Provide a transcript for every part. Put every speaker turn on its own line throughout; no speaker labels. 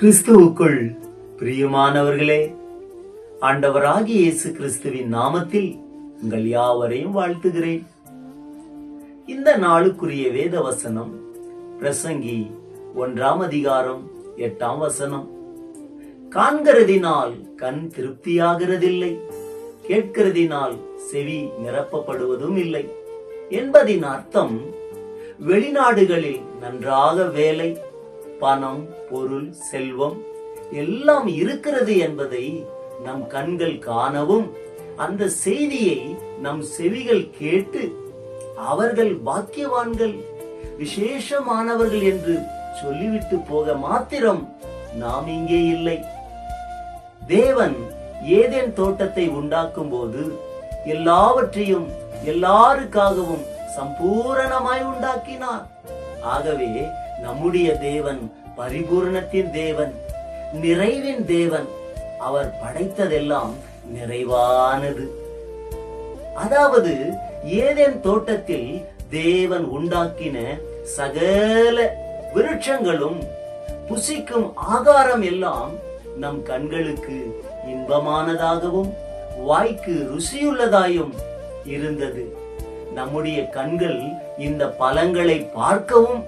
கிறிஸ்துவுக்குள் பிரியமானவர்களே, ஆண்டவராகிய இயேசு கிறிஸ்துவின் நாமத்தில் உங்கள் யாவரையும் வாழ்த்துகிறேன். இந்த நாளுக்குரிய வேத வசனம் பிரசங்கி 1 அதிகாரம் 8 காண்கிறதினால் கண் திருப்தியாகிறதில்லை, கேட்கிறதினால் செவி நிரப்பப்படுவதும் இல்லை என்பதின் அர்த்தம், வெளிநாடுகளில் நன்றாக வேலை, பணம், பொருள், செல்வம் எல்லாம் இருக்கிறது என்பதை நம் கண்கள் காணவும், அந்த செய்தியை நம் செவிகள் கேட்டு அவர்கள் பாக்கியவான்கள், விசேஷமானவர்கள் என்று சொல்லிவிட்டு போக மாத்திரம் நாம் இங்கே இல்லை. தேவன் ஏதேன் தோட்டத்தை உண்டாக்கும் போது எல்லாவற்றையும் எல்லாருக்காகவும் சம்பூரணமாய் உண்டாக்கினார். ஆகவே நம்முடைய தேவன் பரிபூரணத்தின் தேவன், நிறைவின் தேவன். அவர் படைத்ததெல்லாம் நிறைவானது. அதாவது ஏதேன் தோட்டத்தில் தேவன் உண்டாக்கின சகல விருட்சங்களும், புசிக்கும் ஆகாரம் எல்லாம் நம் கண்களுக்கு இன்பமானதாகவும் வாய்க்கு ருசியுள்ளதாயும் இருந்தது. நம்முடைய கண்கள் இந்த பழங்களை பார்க்கவும்,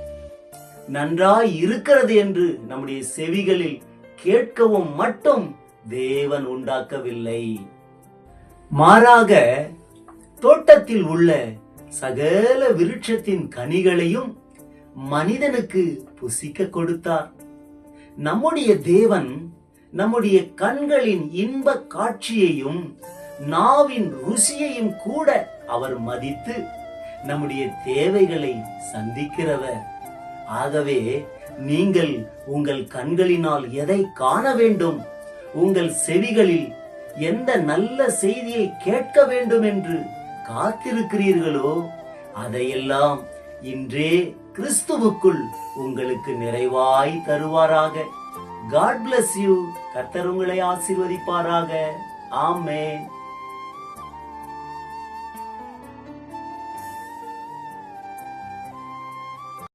நன்றாய் இருக்கிறது என்று நம்முடைய செவிகளில் கேட்கவும் மட்டும் தேவன் உண்டாக்கவில்லை. மாறாக தோட்டத்தில் உள்ள சகல விருட்சத்தின் கனிகளையும் மனிதனுக்கு புசிக்க கொடுத்தார். நம்முடைய தேவன் நம்முடைய கண்களின் இன்ப காட்சியையும் நாவின் ருசியையும் கூட அவர் மதித்து நம்முடைய தேவைகளை சந்திக்கிறவர். ஆகவே நீங்கள் உங்கள் கண்களினால் எதை காண வேண்டும், உங்கள் செவிகளில் எந்த நல்ல செய்தியை கேட்க வேண்டும் என்று காத்திருக்கிறீர்களோ, அதையெல்லாம் இன்றே கிறிஸ்துவுக்குள் உங்களுக்கு நிறைவாய் தருவாராக. God bless you. கர்த்தர் உங்களை ஆசீர்வதிப்பாராக. ஆமென்.